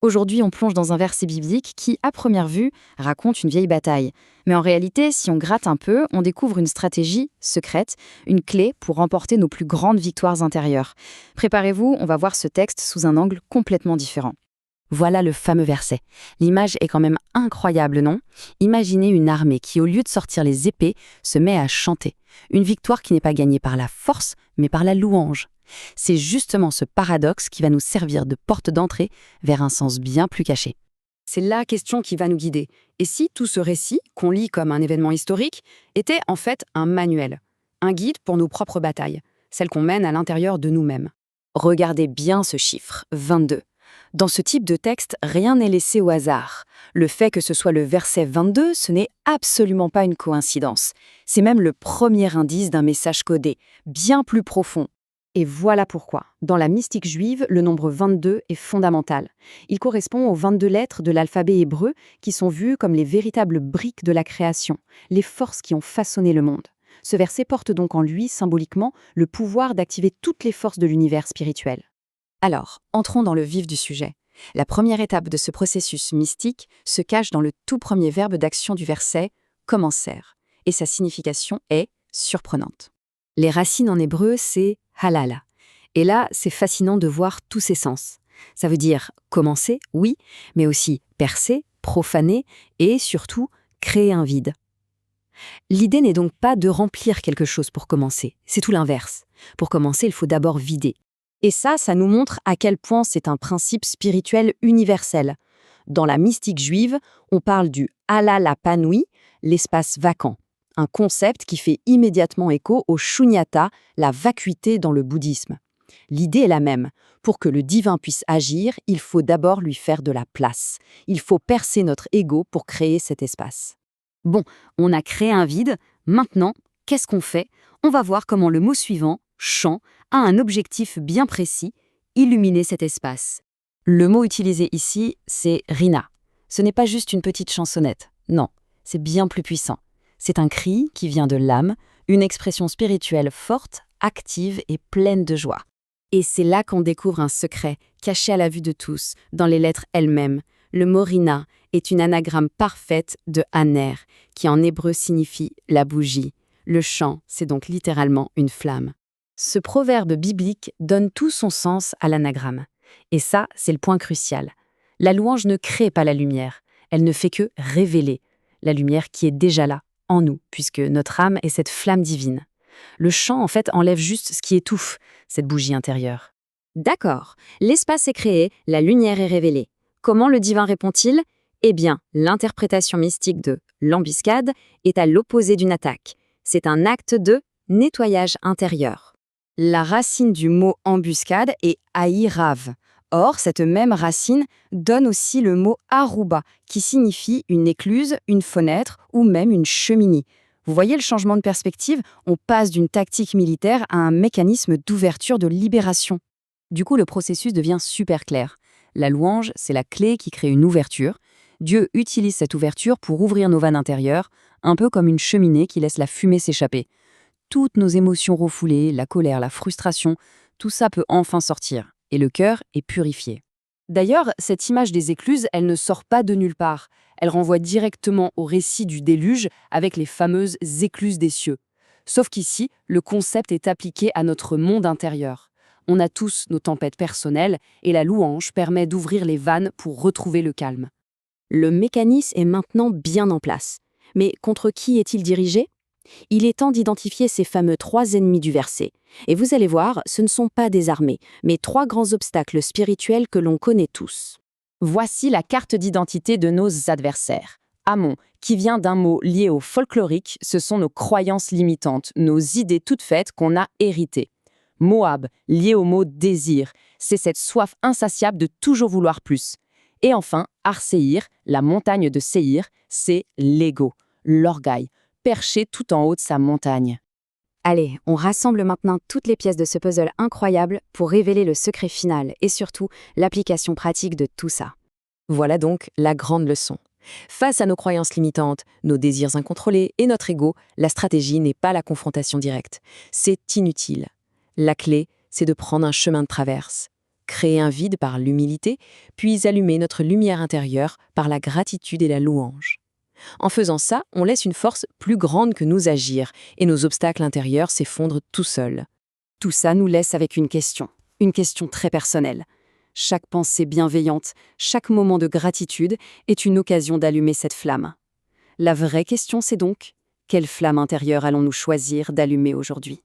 Aujourd'hui, on plonge dans un verset biblique qui, à première vue, raconte une vieille bataille. Mais en réalité, si on gratte un peu, on découvre une stratégie secrète, une clé pour remporter nos plus grandes victoires intérieures. Préparez-vous, on va voir ce texte sous un angle complètement différent. Voilà le fameux verset. L'image est quand même incroyable, non? Imaginez une armée qui, au lieu de sortir les épées, se met à chanter. Une victoire qui n'est pas gagnée par la force, mais par la louange. C'est justement ce paradoxe qui va nous servir de porte d'entrée vers un sens bien plus caché. C'est la question qui va nous guider. Et si tout ce récit, qu'on lit comme un événement historique, était en fait un manuel, un guide pour nos propres batailles, celles qu'on mène à l'intérieur de nous-mêmes? Regardez bien ce chiffre, 22. Dans ce type de texte, rien n'est laissé au hasard. Le fait que ce soit le verset 22, ce n'est absolument pas une coïncidence. C'est même le premier indice d'un message codé, bien plus profond. Et voilà pourquoi. Dans la mystique juive, le nombre 22 est fondamental. Il correspond aux 22 lettres de l'alphabet hébreu qui sont vues comme les véritables briques de la création, les forces qui ont façonné le monde. Ce verset porte donc en lui, symboliquement, le pouvoir d'activer toutes les forces de l'univers spirituel. Alors, entrons dans le vif du sujet. La première étape de ce processus mystique se cache dans le tout premier verbe d'action du verset « commencer », et sa signification est surprenante. Les racines en hébreu, c'est « halala ». Et là, c'est fascinant de voir tous ses sens. Ça veut dire commencer, oui, mais aussi percer, profaner et surtout créer un vide. L'idée n'est donc pas de remplir quelque chose pour commencer, c'est tout l'inverse. Pour commencer, il faut d'abord vider. Et ça nous montre à quel point c'est un principe spirituel universel. Dans la mystique juive, on parle du halal panui, l'espace vacant, un concept qui fait immédiatement écho au shunyata, la vacuité dans le bouddhisme. L'idée est la même. Pour que le divin puisse agir, il faut d'abord lui faire de la place. Il faut percer notre ego pour créer cet espace. Bon, on a créé un vide. Maintenant, qu'est-ce qu'on fait? On va voir comment le mot suivant, chant, a un objectif bien précis, illuminer cet espace. Le mot utilisé ici, c'est rina. Ce n'est pas juste une petite chansonnette. Non, c'est bien plus puissant. C'est un cri qui vient de l'âme, une expression spirituelle forte, active et pleine de joie. Et c'est là qu'on découvre un secret, caché à la vue de tous, dans les lettres elles-mêmes. Le mot rina est une anagramme parfaite de haner, qui en hébreu signifie la bougie. Le chant, c'est donc littéralement une flamme. Ce proverbe biblique donne tout son sens à l'anagramme. Et ça, c'est le point crucial. La louange ne crée pas la lumière, elle ne fait que révéler la lumière qui est déjà là, en nous, puisque notre âme est cette flamme divine. Le chant, en fait, enlève juste ce qui étouffe cette bougie intérieure. D'accord, l'espace est créé, la lumière est révélée. Comment le divin répond-il? Eh bien, l'interprétation mystique de l'embuscade est à l'opposé d'une attaque. C'est un acte de nettoyage intérieur. La racine du mot embuscade est aïrave. Or, cette même racine donne aussi le mot aruba, qui signifie une écluse, une fenêtre ou même une cheminée. Vous voyez le changement de perspective? On passe d'une tactique militaire à un mécanisme d'ouverture, de libération. Du coup, le processus devient super clair. La louange, c'est la clé qui crée une ouverture. Dieu utilise cette ouverture pour ouvrir nos vannes intérieures, un peu comme une cheminée qui laisse la fumée s'échapper. Toutes nos émotions refoulées, la colère, la frustration, tout ça peut enfin sortir, et le cœur est purifié. D'ailleurs, cette image des écluses, elle ne sort pas de nulle part. Elle renvoie directement au récit du déluge avec les fameuses écluses des cieux. Sauf qu'ici, le concept est appliqué à notre monde intérieur. On a tous nos tempêtes personnelles, et la louange permet d'ouvrir les vannes pour retrouver le calme. Le mécanisme est maintenant bien en place. Mais contre qui est-il dirigé? Il est temps d'identifier ces fameux 3 ennemis du verset. Et vous allez voir, ce ne sont pas des armées, mais 3 grands obstacles spirituels que l'on connaît tous. Voici la carte d'identité de nos adversaires. Amon, qui vient d'un mot lié au folklorique, ce sont nos croyances limitantes, nos idées toutes faites qu'on a héritées. Moab, lié au mot désir, c'est cette soif insatiable de toujours vouloir plus. Et enfin, Arséir, la montagne de Séhir, c'est l'ego, l'orgueil, perché tout en haut de sa montagne. Allez, on rassemble maintenant toutes les pièces de ce puzzle incroyable pour révéler le secret final et surtout l'application pratique de tout ça. Voilà donc la grande leçon. Face à nos croyances limitantes, nos désirs incontrôlés et notre ego, la stratégie n'est pas la confrontation directe. C'est inutile. La clé, c'est de prendre un chemin de traverse. créer un vide par l'humilité, puis allumer notre lumière intérieure par la gratitude et la louange. En faisant ça, on laisse une force plus grande que nous agir, et nos obstacles intérieurs s'effondrent tout seuls. Tout ça nous laisse avec une question très personnelle. Chaque pensée bienveillante, chaque moment de gratitude est une occasion d'allumer cette flamme. La vraie question, c'est donc, quelle flamme intérieure allons-nous choisir d'allumer aujourd'hui ?